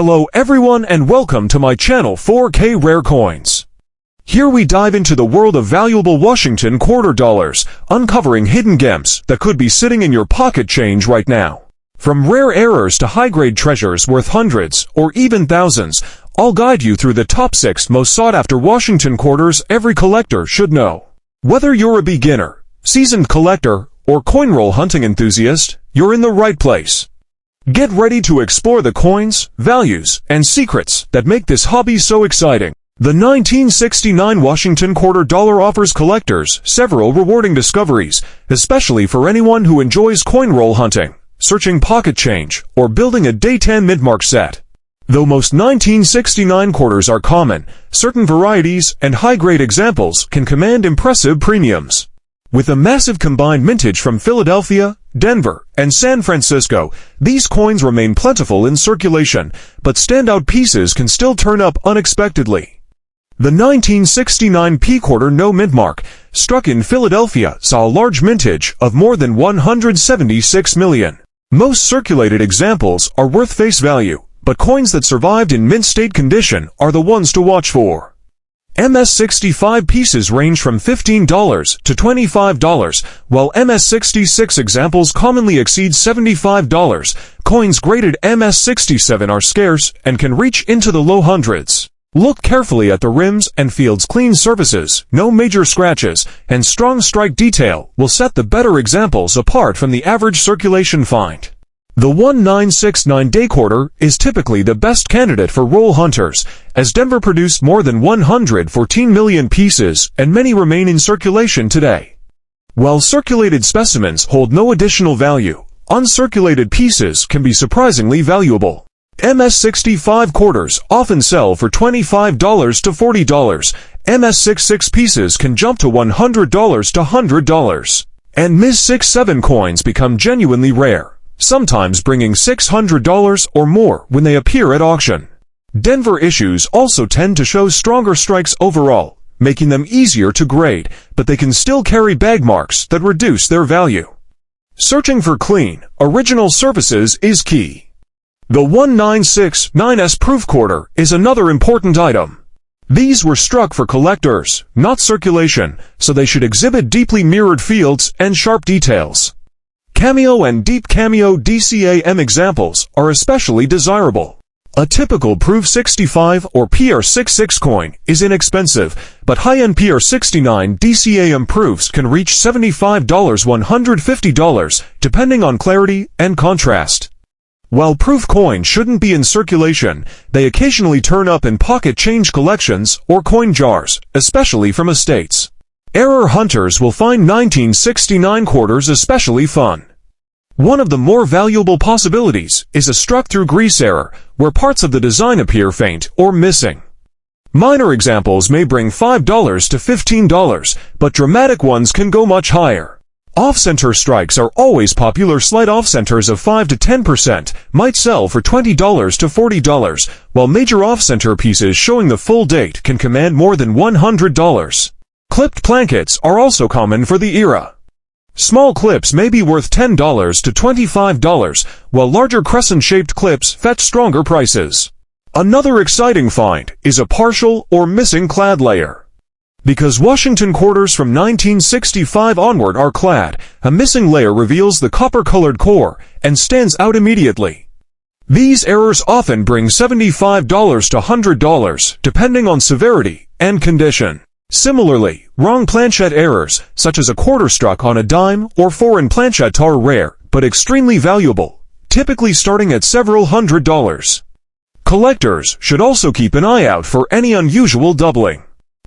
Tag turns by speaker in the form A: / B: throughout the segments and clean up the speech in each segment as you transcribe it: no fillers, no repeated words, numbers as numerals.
A: Hello everyone and welcome to my channel 4K Rare Coins. Here we dive into the world of valuable Washington quarter dollars, uncovering hidden gems that could be sitting in your pocket change right now. From rare errors to high-grade treasures worth hundreds or even thousands, I'll guide you through the top 6 most sought-after Washington quarters every collector should know. Whether you're a beginner, seasoned collector, or coin roll hunting enthusiast, you're in the right place. Get ready to explore the coins, values, and secrets that make this hobby so exciting. The 1969 Washington quarter dollar offers collectors several rewarding discoveries, especially for anyone who enjoys coin roll hunting, searching pocket change, or building a day 10 mid-mark set. Though most 1969 quarters are common, certain varieties and high-grade examples can command impressive premiums. With a massive combined mintage from Philadelphia, Denver, and San Francisco, these coins remain plentiful in circulation, but standout pieces can still turn up unexpectedly. The 1969 P-Quarter No Mint Mark, struck in Philadelphia, saw a large mintage of more than 176 million. Most circulated examples are worth face value, but coins that survived in mint state condition are the ones to watch for. MS-65 pieces range from $15 to $25, while MS-66 examples commonly exceed $75. Coins graded MS-67 are scarce and can reach into the low hundreds. Look carefully at the rims and field's clean surfaces, no major scratches, and strong strike detail will set the better examples apart from the average circulation find. The 1969 day quarter is typically the best candidate for roll hunters, as Denver produced more than 114 million pieces and many remain in circulation today. While circulated specimens hold no additional value, uncirculated pieces can be surprisingly valuable. MS-65 quarters often sell for $25 to $40. MS-66 pieces can jump to $100 to $100. And MS-67 coins become genuinely rare, sometimes bringing $600 or more when they appear at auction. Denver issues also tend to show stronger strikes overall, making them easier to grade, but they can still carry bag marks that reduce their value. Searching for clean, original surfaces is key. The 1969S Proof Quarter is another important item. These were struck for collectors, not circulation, so they should exhibit deeply mirrored fields and sharp details. Cameo and Deep Cameo DCAM examples are especially desirable. A typical Proof 65 or PR66 coin is inexpensive, but high-end PR69 DCAM proofs can reach $75 $150, depending on clarity and contrast. While proof coins shouldn't be in circulation, they occasionally turn up in pocket change collections or coin jars, especially from estates. Error hunters will find 1969 quarters especially fun. One of the more valuable possibilities is a struck-through grease error, where parts of the design appear faint or missing. Minor examples may bring $5 to $15, but dramatic ones can go much higher. Off-center strikes are always popular. Slight off-centers of 5 to 10% might sell for $20 to $40, while major off-center pieces showing the full date can command more than $100. Clipped plankets are also common for the era. Small clips may be worth $10 to $25, while larger crescent-shaped clips fetch stronger prices. Another exciting find is a partial or missing clad layer. Because Washington quarters from 1965 onward are clad, a missing layer reveals the copper-colored core and stands out immediately. These errors often bring $75 to $100, depending on severity and condition. Similarly, wrong planchette errors, such as a quarter struck on a dime or foreign planchette, are rare, but extremely valuable, typically starting at several $100s. Collectors should also keep an eye out for any unusual doubling.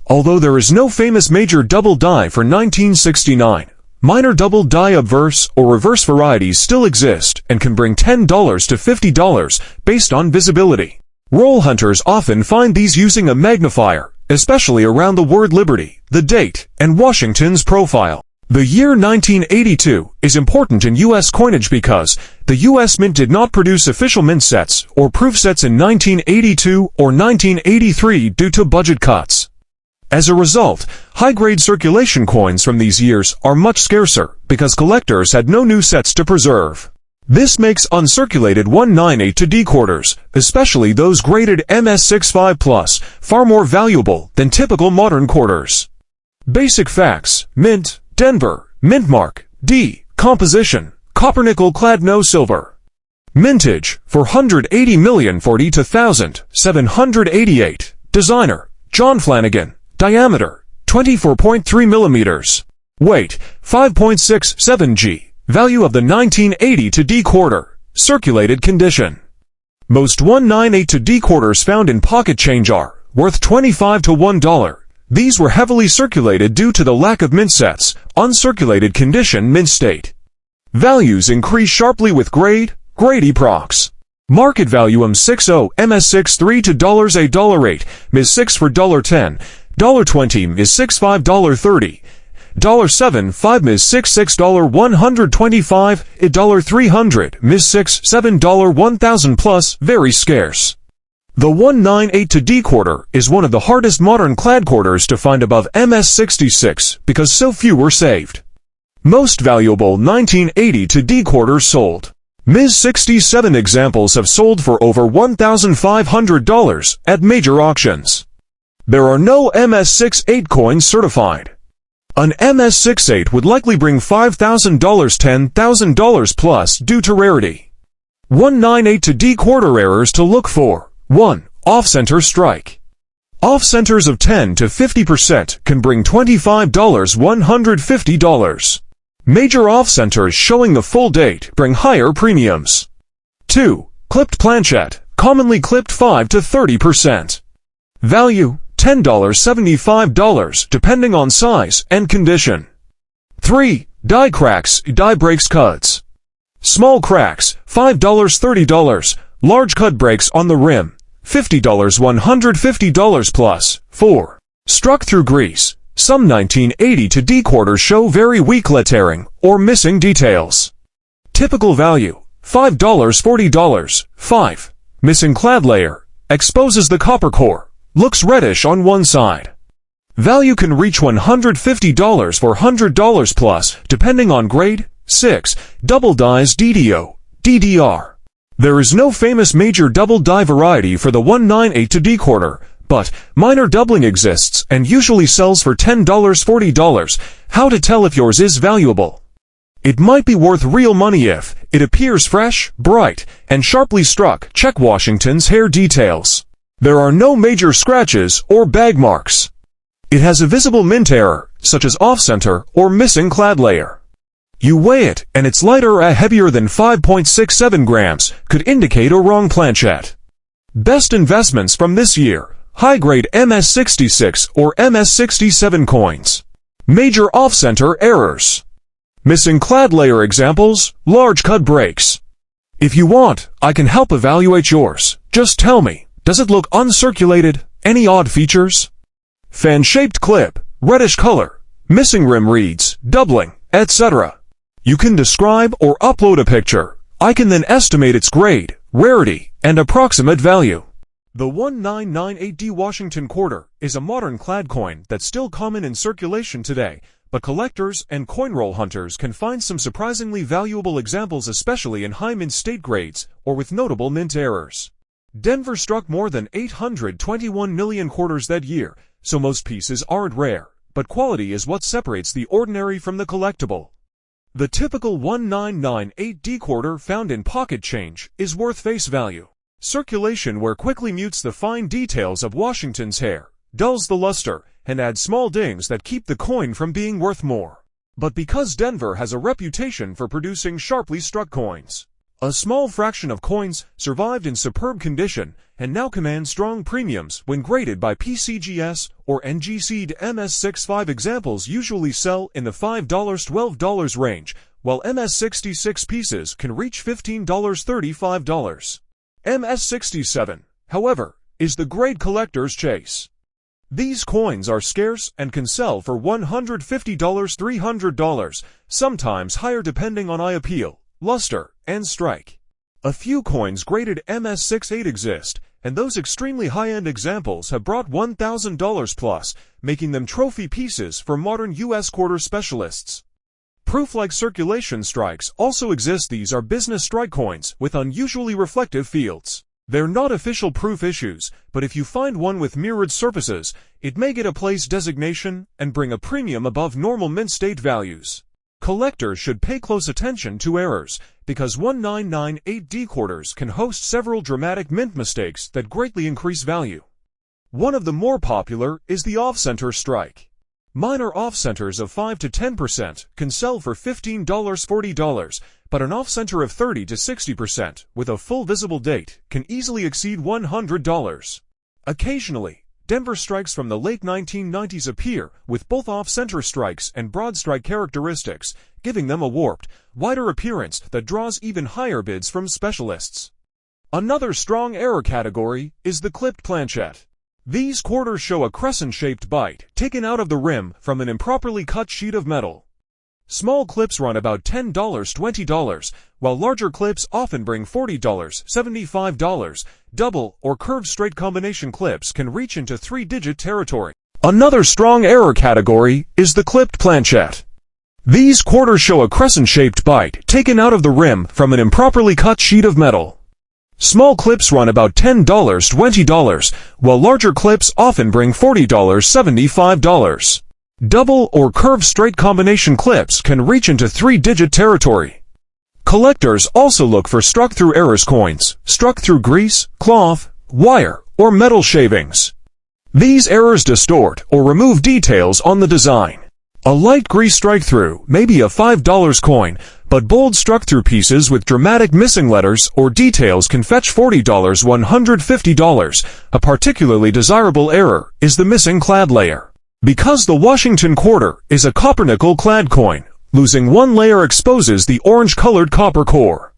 A: Although there is no famous major double die for 1969, minor double die obverse or reverse varieties still exist and can bring $10 to $50 based on visibility. Roll hunters often find these using a magnifier, especially around the word Liberty, the date, and Washington's profile. The year 1982 is important in U.S. coinage because the U.S. Mint did not produce official mint sets or proof sets in 1982 or 1983 due to budget cuts. As a result, high-grade circulation coins from these years are much scarcer because collectors had no new sets to preserve. This makes uncirculated 1/9/8 quarters, especially those graded MS65+, far more valuable than typical modern quarters. Basic facts: mint, Denver, mint mark, D, composition, copper nickel clad, no silver. Mintage, 480,040 to 1788. Designer, John Flanagan. Diameter, 24.3 millimeters. Weight, 5.67 g. Value of the 1980 quarter. Circulated condition. Most 1/9/8 quarters found in pocket change are worth 25 to $1. These were heavily circulated due to the lack of mint sets, uncirculated condition, mint state. Values increase sharply with grade prox. Market value M60 MS63 to $8, MS6 for $10, $20 MS6 $5.30, $7 MS6 $125, $300 MS6 $7 $1,000 plus, very scarce. The 1/9/8 quarter is one of the hardest modern clad quarters to find above MS66 because so few were saved. Most valuable 1980 quarters sold. MS67 examples have sold for over $1,500 at major auctions. There are no MS68 coins certified. An MS68 would likely bring $5,000 $10,000 plus due to rarity. 1/9/8 quarter errors to look for. 1. Off-center strike. Off-centers of 10 to 50% can bring $25 $150. Major off-centers showing the full date bring higher premiums. 2. Clipped planchette, commonly clipped 5 to 30%. Value, $10 $75 depending on size and condition. 3. Die cracks, die breaks cuts. Small cracks, $5 $30. Large cut breaks on the rim, $50 $150 plus. 4. Struck through grease. Some 1980 quarters show very weak lettering or missing details. Typical value, $5 $40. 5. Missing clad layer, exposes the copper core, looks reddish on one side. Value can reach $150 for $100 plus, depending on grade. 6. Double dies DDO, DDR. There is no famous major double die variety for the 1/9/8 quarter, but minor doubling exists and usually sells for $10 $40. How to tell if yours is valuable? It might be worth real money if it appears fresh, bright, and sharply struck. Check Washington's hair details. There are no major scratches or bag marks. It has a visible mint error, such as off-center or missing clad layer. You weigh it, and it's lighter or heavier than 5.67 grams, could indicate a wrong planchette. Best investments from this year: high-grade MS66 or MS67 coins. Major off-center errors. Missing clad layer examples, large cut breaks. If you want, I can help evaluate yours. Just tell me, does it look uncirculated? Any odd features? Fan-shaped clip, reddish color, missing rim reeds, doubling, etc. You can describe or upload a picture. I can then estimate its grade, rarity, and approximate value. The 1/9/8 Washington quarter is a modern clad coin that's still common in circulation today, but collectors and coin roll hunters can find some surprisingly valuable examples, especially in high mint state grades or with notable mint errors. Denver struck more than 821 million quarters that year, so most pieces aren't rare, but quality is what separates the ordinary from the collectible. The typical 1/9/8 quarter found in pocket change is worth face value. Circulation wear quickly mutes the fine details of Washington's hair, dulls the luster, and adds small dings that keep the coin from being worth more. But because Denver has a reputation for producing sharply struck coins, a small fraction of coins survived in superb condition and now command strong premiums when graded by PCGS or NGC. MS65 examples usually sell in the $5 $12 range, while MS66 pieces can reach $15 $35. MS67, however, is the grade collector's chase. These coins are scarce and can sell for $150 $300, sometimes higher depending on eye appeal, luster, and strike. A few coins graded MS68 exist, and those extremely high-end examples have brought $1,000 plus, making them trophy pieces for modern U.S. quarter specialists. Proof-like circulation strikes also exist. These are business strike coins with unusually reflective fields. They're not official proof issues, but if you find one with mirrored surfaces, it may get a place designation and bring a premium above normal mint state values. Collectors should pay close attention to errors, because 1998D quarters can host several dramatic mint mistakes that greatly increase value. One of the more popular is the off-center strike. Minor off-centers of 5 to 10% can sell for $15, $40, but an off-center of 30 to 60% with a full visible date can easily exceed $100. Occasionally, Denver strikes from the late 1990s appear with both off-center strikes and broad strike characteristics, giving them a warped, wider appearance that draws even higher bids from specialists. Another strong error category is the clipped planchette. These quarters show a crescent-shaped bite taken out of the rim from an improperly cut sheet of metal. Small clips run about $10, $20, while larger clips often bring $40, $75. Double or curved straight combination clips can reach into three-digit territory. Another strong error category is the clipped planchette. These quarters show a crescent-shaped bite taken out of the rim from an improperly cut sheet of metal. Small clips run about $10, $20, while larger clips often bring $40, $75. Double or curved straight combination clips can reach into three-digit territory. Collectors also look for struck-through errors coins, struck through grease, cloth, wire, or metal shavings. These errors distort or remove details on the design. A light grease strike-through may be a $5 coin, but bold struck-through pieces with dramatic missing letters or details can fetch $40, $150. A particularly desirable error is the missing clad layer. Because the Washington quarter is a copper-nickel clad coin, losing one layer exposes the orange-colored copper core.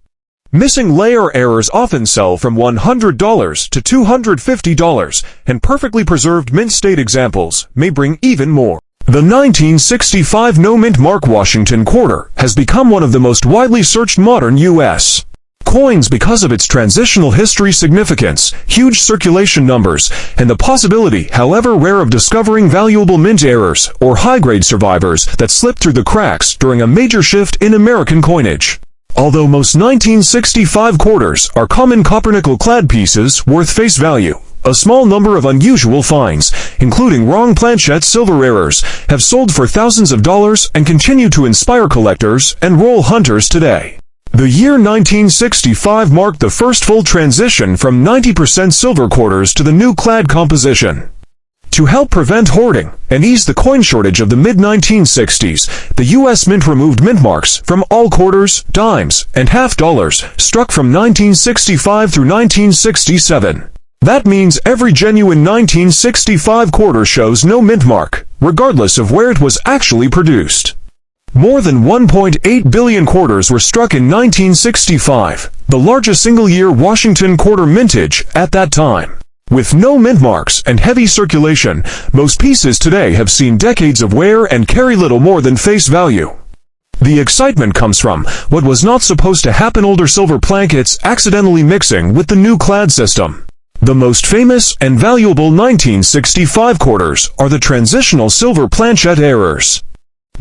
A: Missing layer errors often sell from $100 to $250, and perfectly preserved mint state examples may bring even more. The 1965 no-mint mark Washington quarter has become one of the most widely searched modern U.S. coins because of its transitional history significance, huge circulation numbers, and the possibility, however rare, of discovering valuable mint errors or high-grade survivors that slipped through the cracks during a major shift in American coinage. Although most 1965 quarters are common copper-nickel clad pieces worth face value, a small number of unusual finds, including wrong planchette silver errors, have sold for thousands of dollars and continue to inspire collectors and roll hunters today. The year 1965 marked the first full transition from 90% silver quarters to the new clad composition. To help prevent hoarding and ease the coin shortage of the mid-1960s, the U.S. Mint removed mint marks from all quarters, dimes, and half dollars struck from 1965 through 1967. That means every genuine 1965 quarter shows no mint mark, regardless of where it was actually produced. More than 1.8 billion quarters were struck in 1965, the largest single-year Washington quarter mintage at that time. With no mint marks and heavy circulation, most pieces today have seen decades of wear and carry little more than face value. The excitement comes from what was not supposed to happen: older silver plankets accidentally mixing with the new clad system. The most famous and valuable 1965 quarters are the transitional silver planchette errors.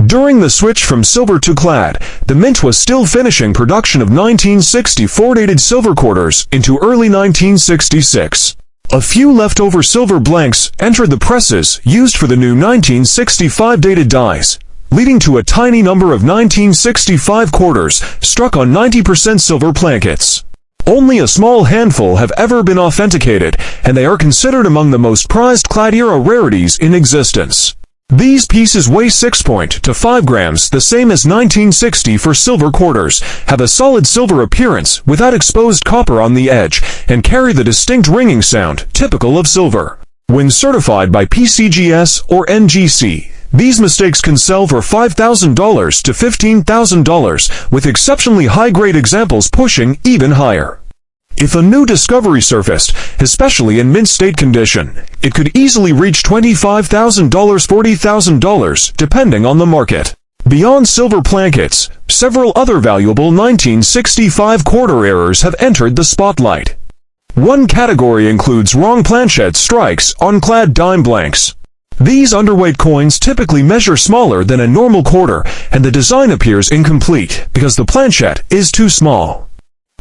A: During the switch from silver to clad, the mint was still finishing production of 1964 dated silver quarters into early 1966. A few leftover silver blanks entered the presses used for the new 1965 dated dies, leading to a tiny number of 1965 quarters struck on 90% silver plankets. Only a small handful have ever been authenticated, and they are considered among the most prized clad-era rarities in existence. These pieces weigh 6 to 5 grams, the same as 1960 for silver quarters, have a solid silver appearance without exposed copper on the edge, and carry the distinct ringing sound typical of silver. When certified by PCGS or NGC, these mistakes can sell for $5,000 to $15,000, with exceptionally high-grade examples pushing even higher. If a new discovery surfaced, especially in mint state condition, it could easily reach $25,000, $40,000, depending on the market. Beyond silver plankets, several other valuable 1965 quarter errors have entered the spotlight. One category includes wrong planchette strikes on clad dime blanks. These underweight coins typically measure smaller than a normal quarter, and the design appears incomplete because the planchette is too small.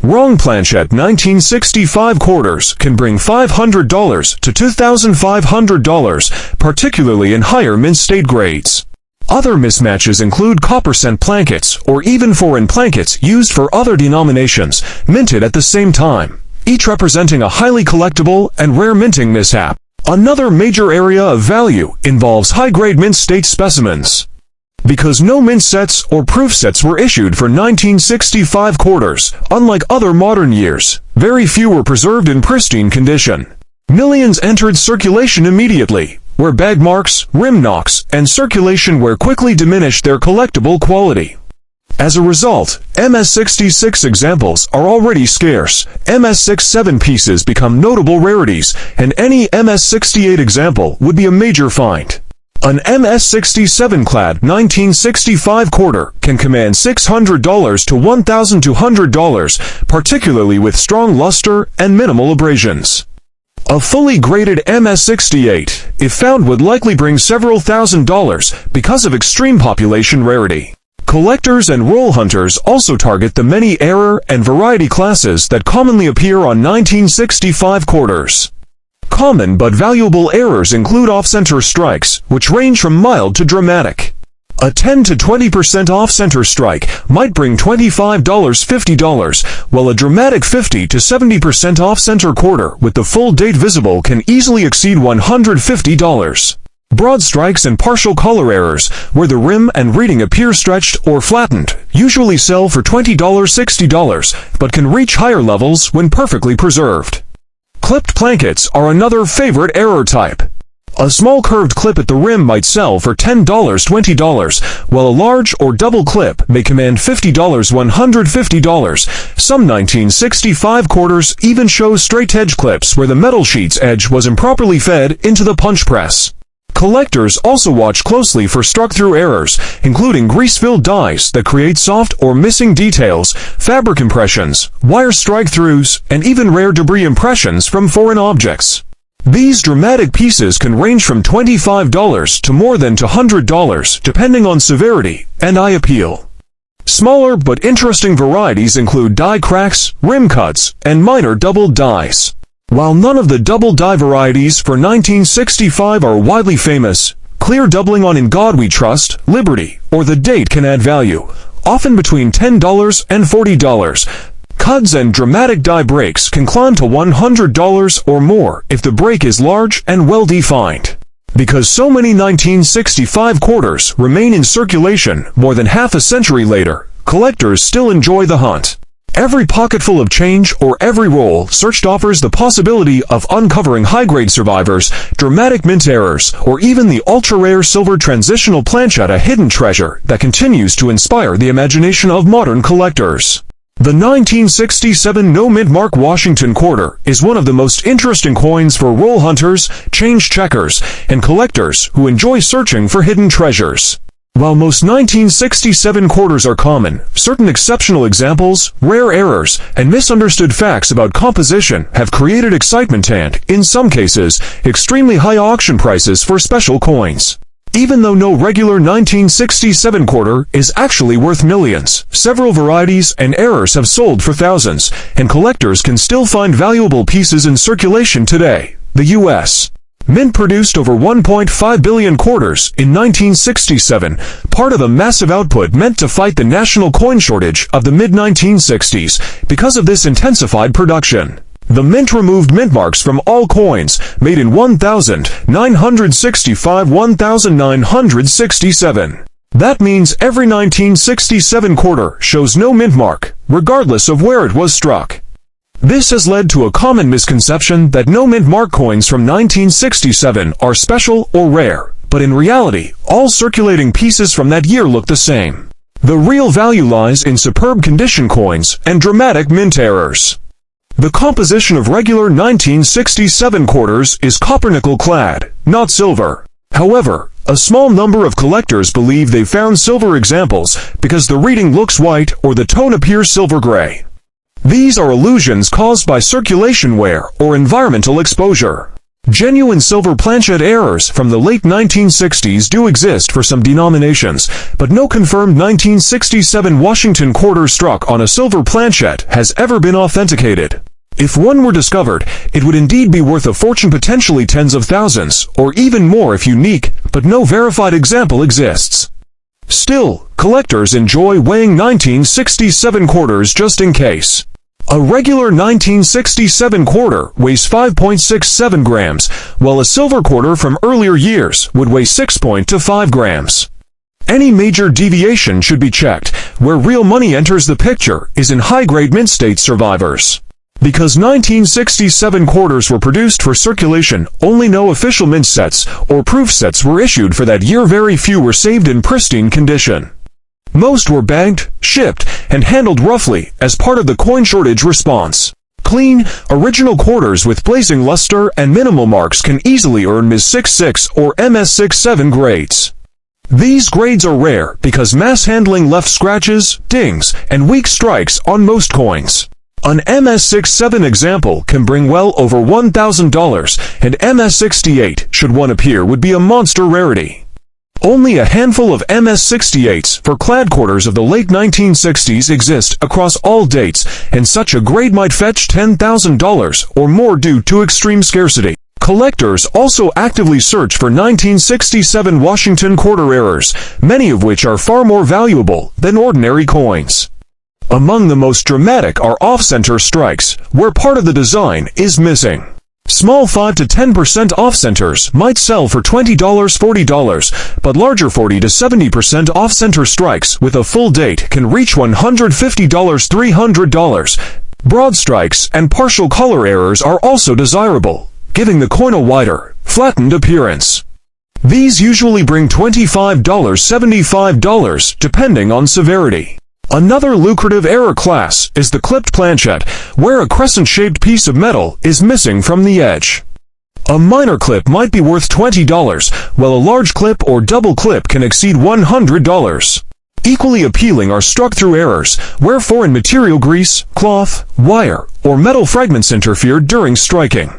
A: Wrong planchette 1965 quarters can bring $500 to $2,500, particularly in higher mint state grades. Other mismatches include copper cent plankets or even foreign plankets used for other denominations, minted at the same time, each representing a highly collectible and rare minting mishap. Another major area of value involves high-grade mint state specimens. Because no mint sets or proof sets were issued for 1965 quarters, unlike other modern years, very few were preserved in pristine condition. Millions entered circulation immediately, where bag marks, rim knocks, and circulation wear quickly diminished their collectible quality. As a result, MS-66 examples are already scarce, MS-67 pieces become notable rarities, and any MS-68 example would be a major find. An MS-67 clad 1965 quarter can command $600 to $1,200, particularly with strong luster and minimal abrasions. A fully graded MS-68, if found, would likely bring several $1,000s because of extreme population rarity. Collectors and roll hunters also target the many error and variety classes that commonly appear on 1965 quarters. Common but valuable errors include off-center strikes, which range from mild to dramatic. A 10 to 20% off-center strike might bring $25, $50, while a dramatic 50 to 70% off-center quarter with the full date visible can easily exceed $150. Broad strikes and partial color errors, where the rim and reading appear stretched or flattened, usually sell for $20, $60, but can reach higher levels when perfectly preserved. Clipped plankets are another favorite error type. A small curved clip at the rim might sell for $10, $20, while a large or double clip may command $50, $150. Some 1965 quarters even show straight edge clips where the metal sheet's edge was improperly fed into the punch press. Collectors also watch closely for struck-through errors, including grease-filled dies that create soft or missing details, fabric impressions, wire strike-throughs, and even rare debris impressions from foreign objects. These dramatic pieces can range from $25 to more than $100, depending on severity and eye appeal. Smaller but interesting varieties include die cracks, rim cuts, and minor double dies. While none of the double die varieties for 1965 are widely famous, clear doubling on "In God We Trust," "Liberty," or the date can add value, often between $10 and $40. Cuts and dramatic die breaks can climb to $100 or more if the break is large and well-defined. Because so many 1965 quarters remain in circulation more than half a century later, collectors still enjoy the hunt. Every pocketful of change or every roll searched offers the possibility of uncovering high-grade survivors, dramatic mint errors, or even the ultra-rare silver transitional planchette, a hidden treasure that continues to inspire the imagination of modern collectors. The 1967 no-mint mark Washington quarter is one of the most interesting coins for roll hunters, change checkers, and collectors who enjoy searching for hidden treasures. While most 1967 quarters are common, certain exceptional examples, rare errors, and misunderstood facts about composition have created excitement and, in some cases, extremely high auction prices for special coins. Even though no regular 1967 quarter is actually worth millions, several varieties and errors have sold for thousands, and collectors can still find valuable pieces in circulation today. The U.S. Mint produced over 1.5 billion quarters in 1967, part of a massive output meant to fight the national coin shortage of the mid-1960s. Because of this intensified production, the Mint removed mint marks from all coins made in 1965-1967. That means every 1967 quarter shows no mint mark, regardless of where it was struck. This has led to a common misconception that no mint mark coins from 1967 are special or rare, but in reality, all circulating pieces from that year look the same. The real value lies in superb condition coins and dramatic mint errors. The composition of regular 1967 quarters is copper-nickel clad, not silver. However, a small number of collectors believe they found silver examples because the reading looks white or the tone appears silver gray. These are illusions caused by circulation wear or environmental exposure. Genuine silver planchet errors from the late 1960s do exist for some denominations, but no confirmed 1967 Washington quarter struck on a silver planchet has ever been authenticated. If one were discovered, it would indeed be worth a fortune, potentially tens of thousands, or even more if unique, but no verified example exists. Still, collectors enjoy weighing 1967 quarters just in case. A regular 1967 quarter weighs 5.67 grams, while a silver quarter from earlier years would weigh 6.25 grams. Any major deviation should be checked. Where real money enters the picture is in high-grade mint state survivors. Because 1967 quarters were produced for circulation, only no official mint sets or proof sets were issued for that year. Very few were saved in pristine condition. Most were bagged, shipped, and handled roughly as part of the coin shortage response. Clean, original quarters with blazing luster and minimal marks can easily earn Ms. 66 or MS67 grades. These grades are rare because mass handling left scratches, dings, and weak strikes on most coins. An MS67 example can bring well over $1,000, and MS68, should one appear, would be a monster rarity. Only a handful of MS68s for clad quarters of the late 1960s exist across all dates, and such a grade might fetch $10,000 or more due to extreme scarcity. Collectors also actively search for 1967 Washington quarter errors, many of which are far more valuable than ordinary coins. Among the most dramatic are off-center strikes, where part of the design is missing. Small 5 to 10% off-centers might sell for $20, $40, but larger 40 to 70% off-center strikes with a full date can reach $150, $300. Broad strikes and partial color errors are also desirable, giving the coin a wider, flattened appearance. These usually bring $25, $75, depending on severity. Another lucrative error class is the clipped planchet, where a crescent-shaped piece of metal is missing from the edge. A minor clip might be worth $20, while a large clip or double clip can exceed $100. Equally appealing are struck-through errors, where foreign material, grease, cloth, wire, or metal fragments interfere during striking.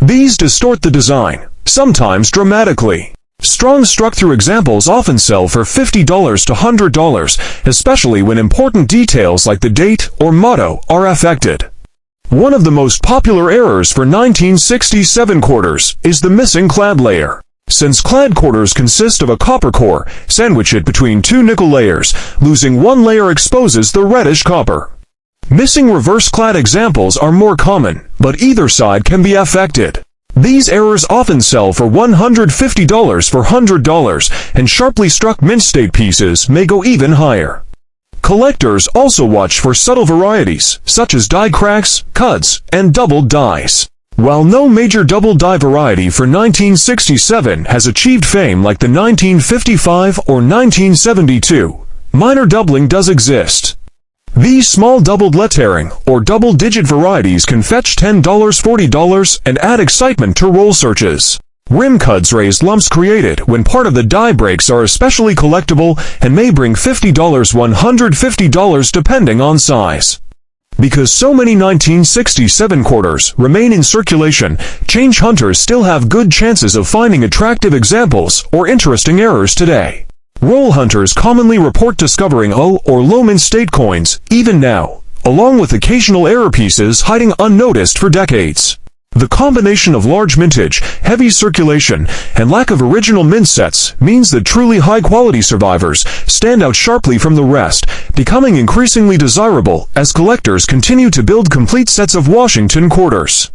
A: These distort the design, sometimes dramatically. Strong struck-through examples often sell for $50 to $100, especially when important details like the date or motto are affected. One of the most popular errors for 1967 quarters is the missing clad layer. Since clad quarters consist of a copper core, sandwich it between two nickel layers, losing one layer exposes the reddish copper. Missing reverse clad examples are more common, but either side can be affected. These errors often sell for $150 for $100, and sharply struck mint state pieces may go even higher. Collectors also watch for subtle varieties, such as die cracks, cuts, and doubled dies. While no major double die variety for 1967 has achieved fame like the 1955 or 1972, minor doubling does exist. These small doubled lettering or double-digit varieties can fetch $10, $40 and add excitement to roll searches. Rim cuts, raised lumps created when part of the die breaks, are especially collectible and may bring $50, $150 depending on size. Because so many 1967 quarters remain in circulation, change hunters still have good chances of finding attractive examples or interesting errors today. Roll hunters commonly report discovering low or low mint state coins, even now, along with occasional error pieces hiding unnoticed for decades. The combination of large mintage, heavy circulation, and lack of original mint sets means that truly high-quality survivors stand out sharply from the rest, becoming increasingly desirable as collectors continue to build complete sets of Washington quarters.